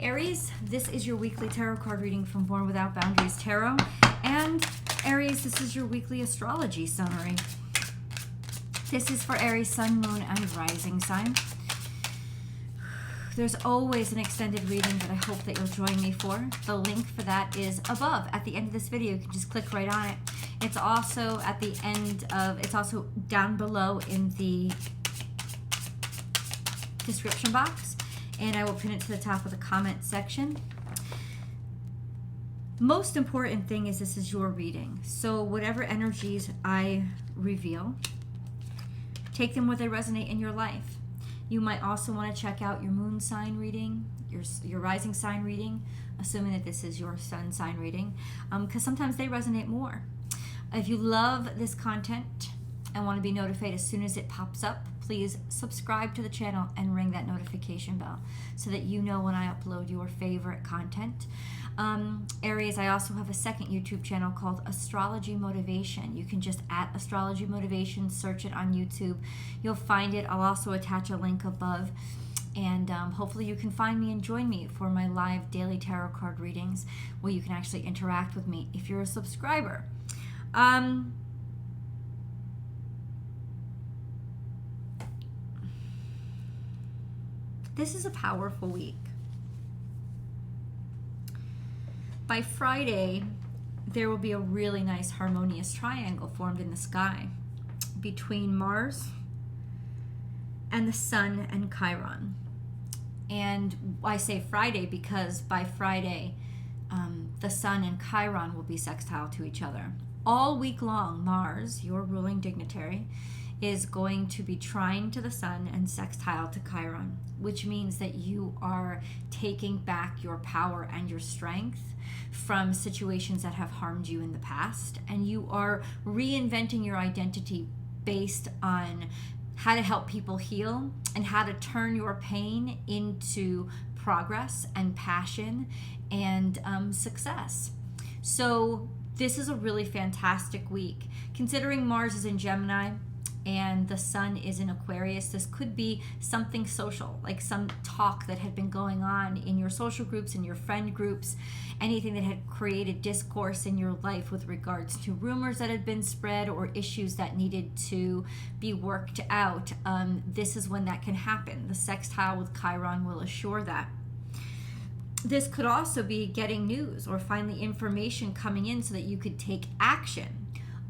Aries, this is your weekly tarot card reading from Born Without Boundaries Tarot. And Aries, this is your weekly astrology summary. This is for Aries, Sun, Moon, and Rising sign. There's always an extended reading that I hope that you'll join me for. The link for that is above at the end of this video. You can just click right on it. It's also at the end of, it's also down below in the description box, and I will pin it to the top of the comment section. Most important thing is this is your reading. So whatever energies I reveal, take them where they resonate in your life. You might also want to check out your moon sign reading, your rising sign reading, assuming that this is your sun sign reading, because sometimes they resonate more. If you love this content and want to be notified as soon as it pops up, please subscribe to the channel and ring that notification bell so that you know when I upload your favorite content. Aries, I also have a second YouTube channel called Astrology Motivation. You can just @Astrology Motivation, search it on YouTube. You'll find it. I'll also attach a link above. And hopefully you can find me and join me for my live daily tarot card readings where you can actually interact with me if you're a subscriber. This is a powerful week. By Friday, there will be a really nice harmonious triangle formed in the sky between Mars and the Sun and Chiron. And I say Friday because by Friday, the Sun and Chiron will be sextile to each other. All week long, Mars, your ruling dignitary, is going to be trine to the Sun and sextile to Chiron, which means that you are taking back your power and your strength from situations that have harmed you in the past, and you are reinventing your identity based on how to help people heal and how to turn your pain into progress and passion and success. So this is a really fantastic week. Considering Mars is in Gemini and the Sun is in Aquarius, this could be something social, like some talk that had been going on in your social groups, in your friend groups, anything that had created discourse in your life with regards to rumors that had been spread or issues that needed to be worked out. This is when that can happen. The sextile with Chiron will assure that. This could also be getting news or finally information coming in so that you could take action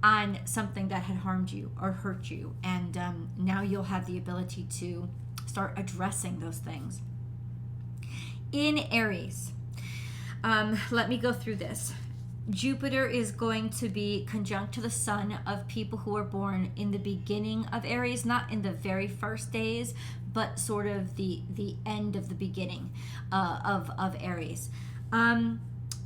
on something that had harmed you or hurt you, and now you'll have the ability to start addressing those things. In Aries, let me go through this. Jupiter is going to be conjunct to the Sun of people who are born in the beginning of Aries, not in the very first days, but sort of the end of the beginning of Aries.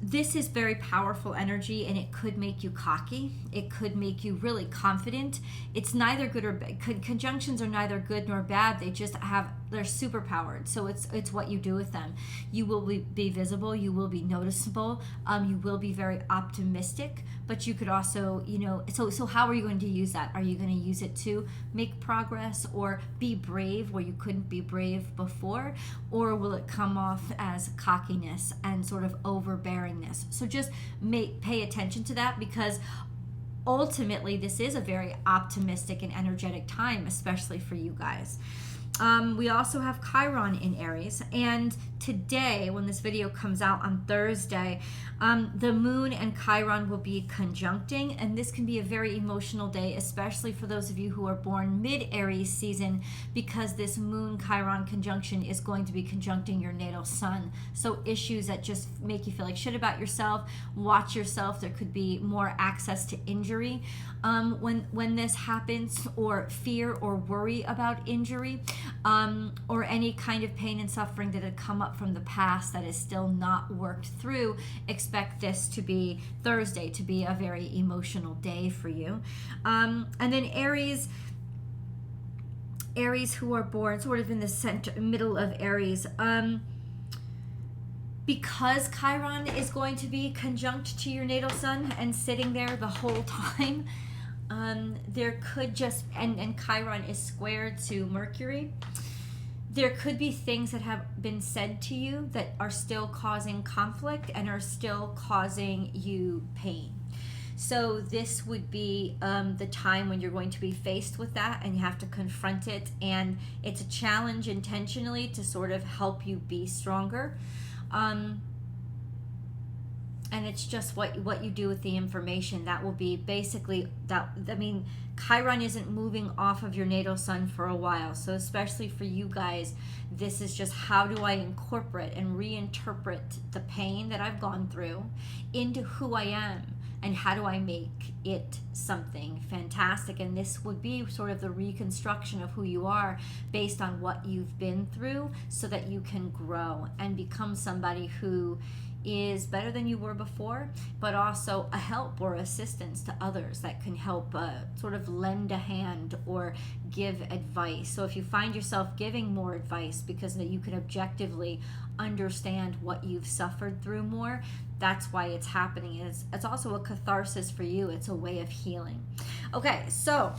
This is very powerful energy, and it could make you cocky. It could make you really confident. It's neither good or bad. Conjunctions are neither good nor bad. They just they're super powered. So it's what you do with them. You will be visible. You will be noticeable. You will be very optimistic, but you could also, so how are you going to use that? Are you going to use it to make progress or be brave where you couldn't be brave before? Or will it come off as cockiness and sort of overbearing? So just pay attention to that, because ultimately this is a very optimistic and energetic time, especially for you guys. We also have Chiron in Aries, and today, when this video comes out on Thursday, the Moon and Chiron will be conjuncting, and this can be a very emotional day, especially for those of you who are born mid-Aries season, because this Moon-Chiron conjunction is going to be conjuncting your natal Sun. So issues that just make you feel like shit about yourself, watch yourself. There could be more access to injury when this happens, or fear or worry about injury, or any kind of pain and suffering that had come up from the past that is still not worked through. Expect this to be Thursday to be a very emotional day for you. And then Aries who are born sort of in the middle of Aries, because Chiron is going to be conjunct to your natal Sun and sitting there the whole time, there could just, and Chiron is squared to Mercury, there could be things that have been said to you that are still causing conflict and are still causing you pain. So this would be the time when you're going to be faced with that, and you have to confront it, and it's a challenge intentionally to sort of help you be stronger. And it's just what you do with the information. That will be basically that. I mean, Chiron isn't moving off of your natal sun for a while. So especially for you guys, this is just how do I incorporate and reinterpret the pain that I've gone through into who I am, and how do I make it something fantastic. And this would be sort of the reconstruction of who you are based on what you've been through, so that you can grow and become somebody who is better than you were before, but also a help or assistance to others that can help sort of lend a hand or give advice. So if you find yourself giving more advice because that you can objectively understand what you've suffered through more, that's why it's happening. It's also a catharsis for you. It's a way of healing. Okay, so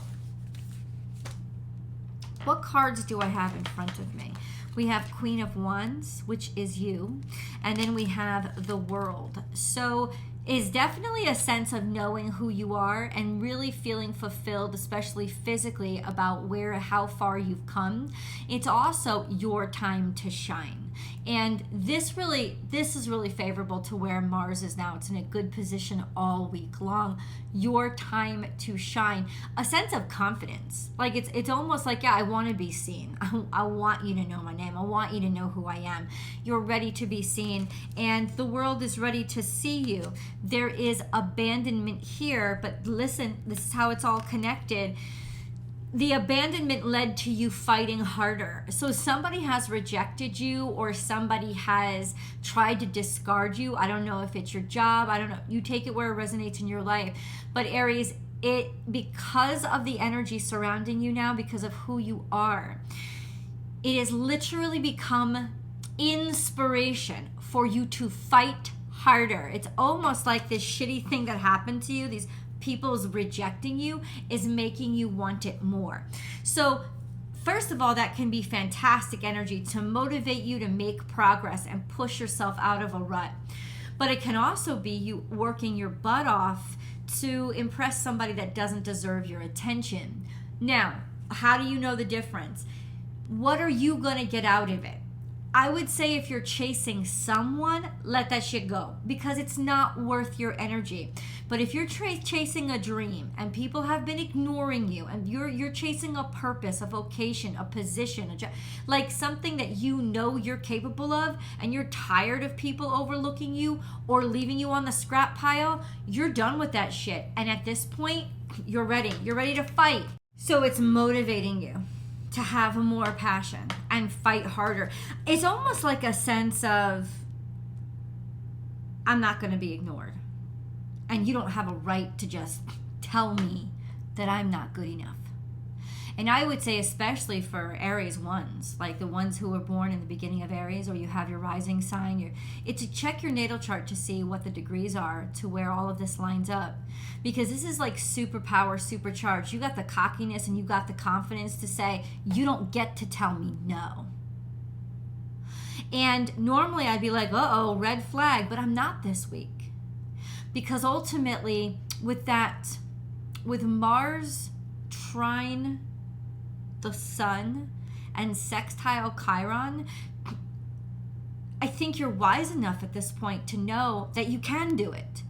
what cards do I have in front of me? We have Queen of Wands, which is you, and then we have the World. So it's definitely a sense of knowing who you are and really feeling fulfilled, especially physically, about how far you've come. It's also your time to shine. And this is really favorable to where Mars is now. It's in a good position all week long. Your time to shine. A sense of confidence. Like it's almost like, yeah, I want to be seen. I want you to know my name. I want you to know who I am. You're ready to be seen, and the world is ready to see you. There is abandonment here, but listen, this is how it's all connected. The abandonment led to you fighting harder. So somebody has rejected you, or somebody has tried to discard you. I don't know if it's your job. I don't know. You take it where it resonates in your life. But Aries, because of the energy surrounding you now, because of who you are, it has literally become inspiration for you to fight harder. It's almost like this shitty thing that happened to you, these people's rejecting you, is making you want it more. So first of all, that can be fantastic energy to motivate you to make progress and push yourself out of a rut. But it can also be you working your butt off to impress somebody that doesn't deserve your attention. Now, how do you know the difference? What are you going to get out of it? I would say if you're chasing someone, let that shit go, because it's not worth your energy. But if you're chasing a dream and people have been ignoring you, and you're chasing a purpose, a vocation, a position, like something that you know you're capable of, and you're tired of people overlooking you or leaving you on the scrap pile, you're done with that shit. And at this point, you're ready. You're ready to fight. So it's motivating you to have more passion and fight harder. It's almost like a sense of, I'm not going to be ignored. And you don't have a right to just tell me that I'm not good enough. And I would say, especially for Aries ones, like the ones who were born in the beginning of Aries, or you have your rising sign, it's to check your natal chart to see what the degrees are to where all of this lines up. Because this is like superpower, supercharged. You got the cockiness and you got the confidence to say, you don't get to tell me no. And normally I'd be like, uh-oh, red flag, but I'm not this week. Because ultimately, with Mars trine the sun and sextile Chiron, I think you're wise enough at this point to know that you can do it.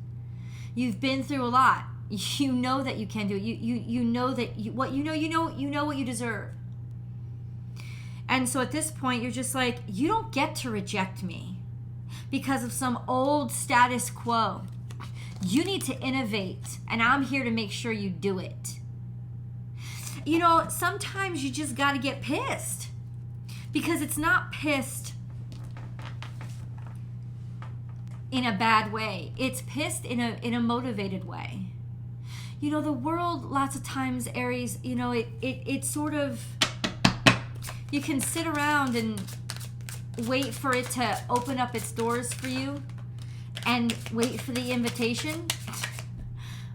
You've been through a lot. You know that you can do it. You know that you know what you deserve. And so at this point, you're just like, you don't get to reject me because of some old status quo. You need to innovate, and I'm here to make sure you do it. You know, sometimes you just got to get pissed, because it's not pissed in a bad way. It's pissed in a motivated way. You know, the world, lots of times, Aries, you know, it sort of, you can sit around and wait for it to open up its doors for you and wait for the invitation,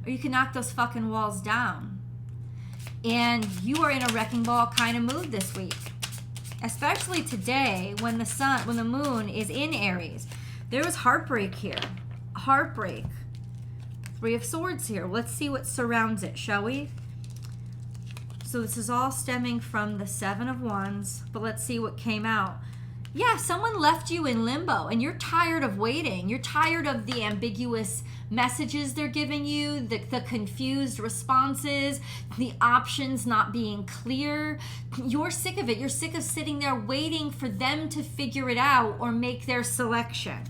or you can knock those fucking walls down. And you are in a wrecking ball kind of mood this week. especially today when the moon is in Aries. There was heartbreak here. Heartbreak. Three of Swords here. Let's see what surrounds it, shall we? So this is all stemming from the Seven of Wands, but let's see what came out. Yeah, someone left you in limbo and you're tired of waiting. You're tired of the ambiguous messages they're giving you, the confused responses, the options not being clear. You're sick of it. You're sick of sitting there waiting for them to figure it out or make their selection.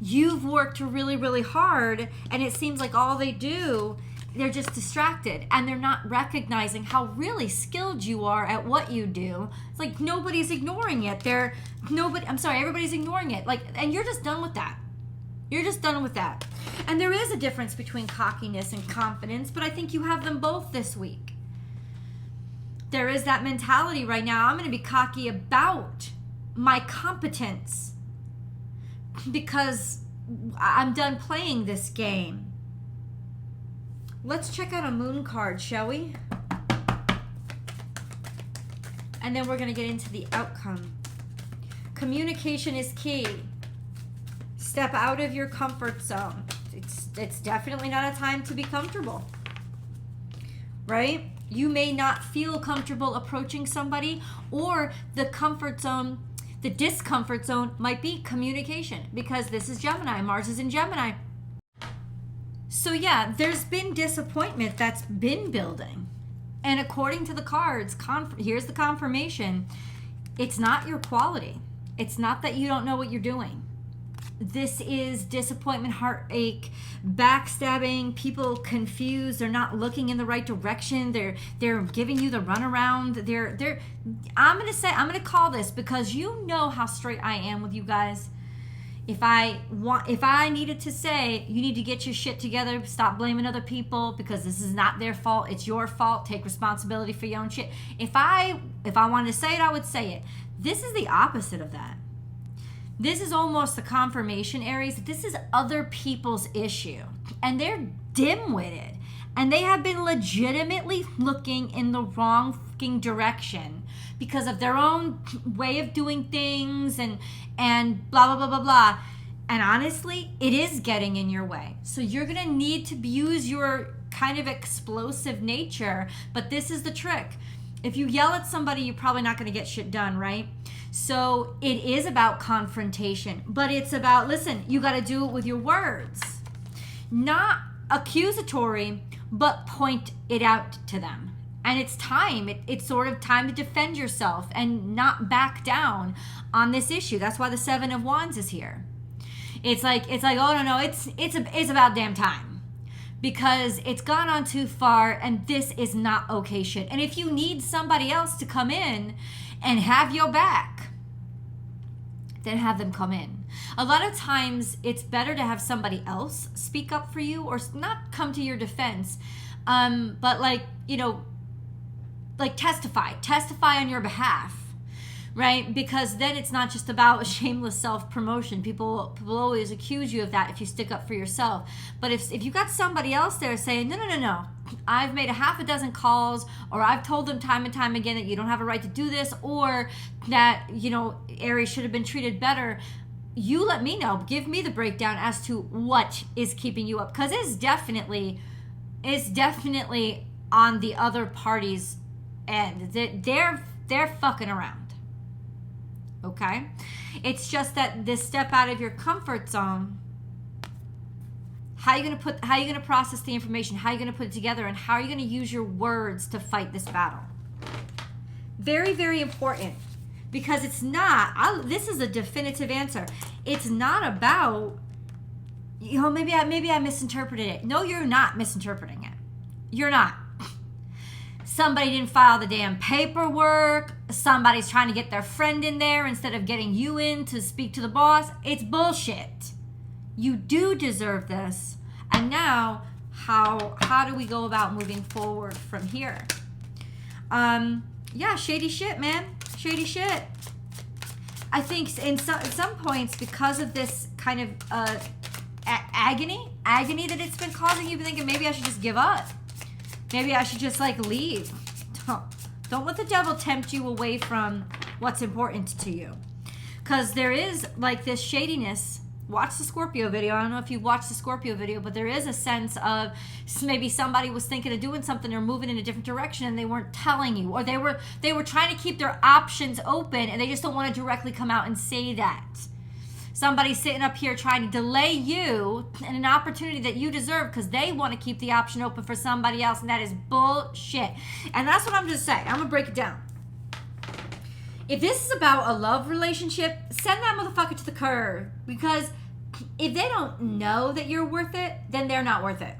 You've worked really, really hard, and it seems like all they do, they're just distracted, and they're not recognizing how really skilled you are at what you do. It's like nobody's ignoring it. Everybody's ignoring it. And you're just done with that. You're just done with that. And there is a difference between cockiness and confidence, but I think you have them both this week. There is that mentality right now. I'm going to be cocky about my competence because I'm done playing this game. Let's check out a moon card, shall we? And then we're going to get into the outcome. Communication is key. Step out of your comfort zone. It's definitely not a time to be comfortable, right? You may not feel comfortable approaching somebody, or the comfort zone, the discomfort zone might be communication, because this is Gemini. Mars is in Gemini. So yeah, there's been disappointment that's been building. And according to the cards, here's the confirmation. It's not your quality. It's not that you don't know what you're doing. This is disappointment, heartache, backstabbing, people confused. They're not looking in the right direction. They're giving you the runaround. I'm gonna call this, because you know how straight I am with you guys. If I needed to say, you need to get your shit together, stop blaming other people because this is not their fault, it's your fault, take responsibility for your own shit. If I wanted to say it, I would say it. This is the opposite of that. This is almost the confirmation, Aries. This is other people's issue, and they're dim-witted, and they have been legitimately looking in the wrong fucking direction because of their own way of doing things and blah, blah, blah, blah, blah. And honestly, it is getting in your way. So you're going to need to use your kind of explosive nature, but this is the trick. If you yell at somebody, you're probably not going to get shit done, right? So it is about confrontation, but it's about, listen, you got to do it with your words. Not accusatory, but point it out to them. And it's time. It's sort of time to defend yourself and not back down on this issue. That's why the Seven of Wands is here. It's like, oh no, it's about damn time, because it's gone on too far, and this is not okay shit. And if you need somebody else to come in and have your back, then have them come in. A lot of times it's better to have somebody else speak up for you, or not come to your defense, but testify on your behalf, right? Because then it's not just about a shameless self-promotion. People always accuse you of that if you stick up for yourself. But if you got somebody else there saying, no, I've made a half a dozen calls, or I've told them time and time again that you don't have a right to do this, or that, Aries should have been treated better, you let me know. Give me the breakdown as to what is keeping you up, because it's definitely on the other party's end. They're fucking around. Okay? It's just that this step out of your comfort zone, how are you going to process the information? How are you going to put it together? And how are you going to use your words to fight this battle? Very, very important. Because it's not, this is a definitive answer. It's not about, maybe I misinterpreted it. No, you're not misinterpreting it. You're not. Somebody didn't file the damn paperwork. Somebody's trying to get their friend in there instead of getting you in to speak to the boss. It's bullshit. You do deserve this. And now, how do we go about moving forward from here? Yeah, shady shit, man. Shady shit. I think in some points, because of this kind of agony that it's been causing, you've been thinking, maybe I should just give up. Maybe I should just leave. Don't let the devil tempt you away from what's important to you. Because there is like this shadiness. Watch the Scorpio video. I don't know if you've watched the Scorpio video, but there is a sense of maybe somebody was thinking of doing something or moving in a different direction and they weren't telling you, or they were trying to keep their options open and they just don't want to directly come out and say that. Somebody's sitting up here trying to delay you and an opportunity that you deserve because they want to keep the option open for somebody else, and that is bullshit. And that's what I'm just saying. I'm going to break it down. If this is about a love relationship, send that motherfucker to the curb. Because if they don't know that you're worth it, then they're not worth it.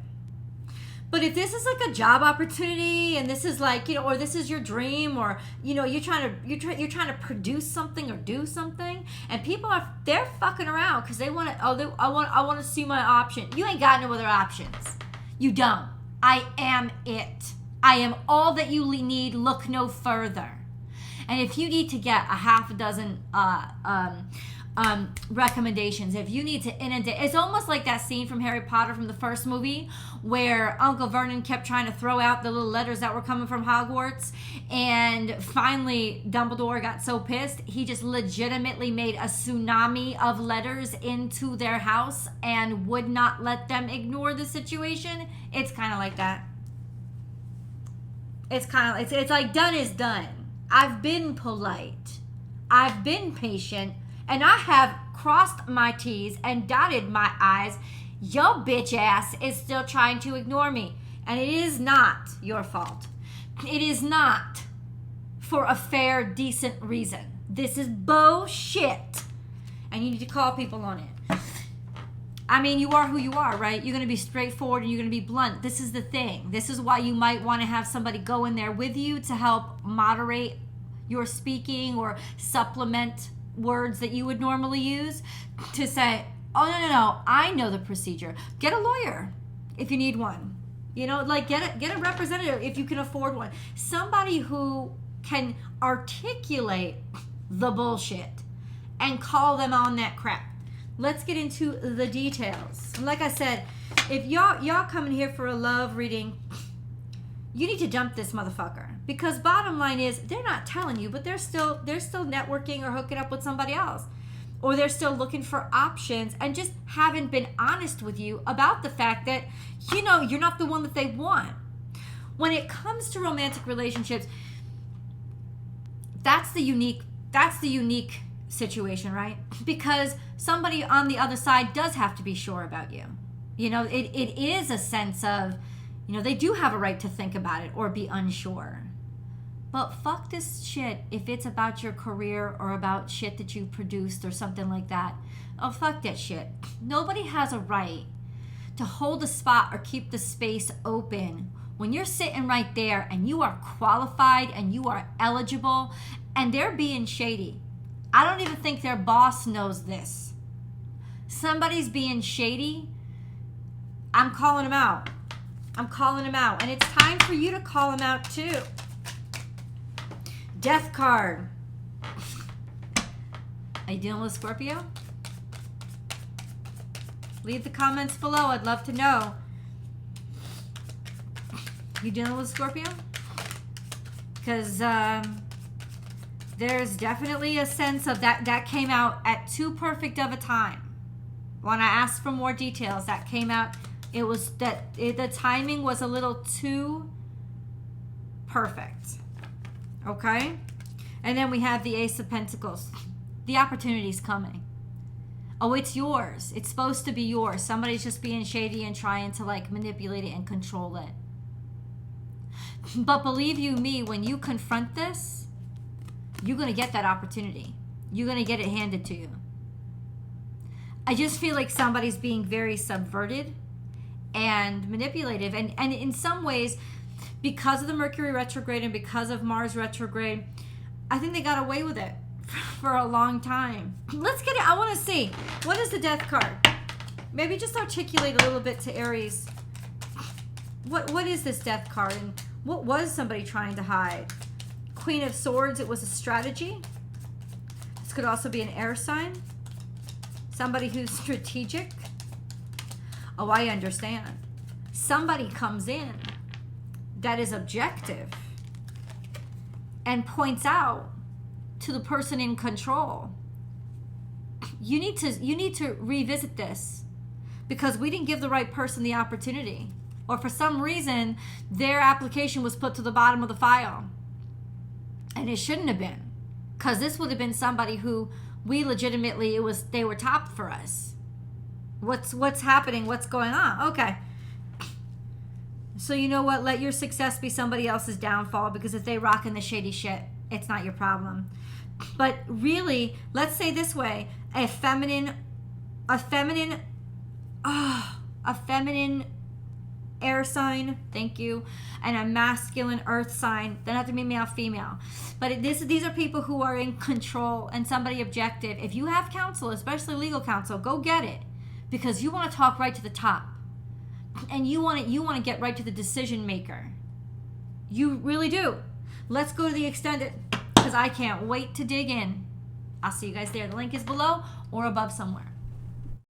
But if this is like a job opportunity and this is like, you know, or this is your dream, or, you know, you're trying to produce something or do something, and people they're fucking around because they want to, I want to see my option. You ain't got no other options. You don't. I am it. I am all that you need. Look no further. And if you need to get a half a dozen recommendations, if you need to inundate, it's almost like that scene from Harry Potter from the first movie where Uncle Vernon kept trying to throw out the little letters that were coming from Hogwarts, and finally Dumbledore got so pissed he just legitimately made a tsunami of letters into their house and would not let them ignore the situation. It's kind of like that. It's like done is done. I've been polite. I've been patient. And I have crossed my T's and dotted my I's. Your bitch ass is still trying to ignore me. And it is not your fault. It is not for a fair, decent reason. This is bullshit. And you need to call people on it. I mean, you are who you are, right? You're going to be straightforward and you're going to be blunt. This is the thing. This is why you might want to have somebody go in there with you to help moderate your speaking or supplement words that you would normally use, to say, oh, no, I know the procedure. Get a lawyer if you need one. You know, like get a representative if you can afford one. Somebody who can articulate the bullshit and call them on that crap. Let's get into the details. Like I said, if y'all coming here for a love reading, you need to dump this motherfucker. Because bottom line is, they're not telling you, but they're still networking or hooking up with somebody else. Or they're still looking for options and just haven't been honest with you about the fact that, you know, you're not the one that they want. When it comes to romantic relationships, that's the unique situation, right? Because somebody on the other side does have to be sure about you. You know, it is a sense of, you know, they do have a right to think about it or be unsure. But fuck this shit if it's about your career or about shit that you produced or something like that. Oh, fuck that shit. Nobody has a right to hold a spot or keep the space open when you're sitting right there and you are qualified and you are eligible and they're being shady. I don't even think their boss knows this. Somebody's being shady. I'm calling them out. I'm calling them out. And it's time for you to call them out too. Death card. Are you dealing with Scorpio? Leave the comments below. I'd love to know. You dealing with Scorpio? Because there's definitely a sense of that came out at too perfect of a time. When I asked for more details, that came out. It was the timing was a little too perfect. Okay? And then we have the Ace of Pentacles. The opportunity's coming. Oh, it's yours. It's supposed to be yours. Somebody's just being shady and trying to like manipulate it and control it. But believe you me, when you confront this, you're going to get that opportunity. You're going to get it handed to you. I just feel like somebody's being very subverted and manipulative. And in some ways, because of the Mercury retrograde and because of Mars retrograde, I think they got away with it for a long time. Let's get it. I want to see. What is the Death card? Maybe just articulate a little bit to Aries. What is this Death card? And what was somebody trying to hide? Queen of Swords. It was a strategy. This could also be an air sign. Somebody who's strategic. Oh, I understand. Somebody comes in that is objective and points out to the person in control, you need to revisit this, because we didn't give the right person the opportunity, or for some reason their application was put to the bottom of the file, and it shouldn't have been, because this would have been somebody who we legitimately, they were top for us. What's happening? What's going on? Okay. So you know what? Let your success be somebody else's downfall, because if they rocking the shady shit, it's not your problem. But really, let's say this way: a feminine air sign, thank you, and a masculine earth sign. They don't have to be male, female. But these are people who are in control and somebody objective. If you have counsel, especially legal counsel, go get it, because you want to talk right to the top. And you want to get right to the decision maker. You really do. Let's go to the extended, because I can't wait to dig in. I'll see you guys there. The link is below or above somewhere.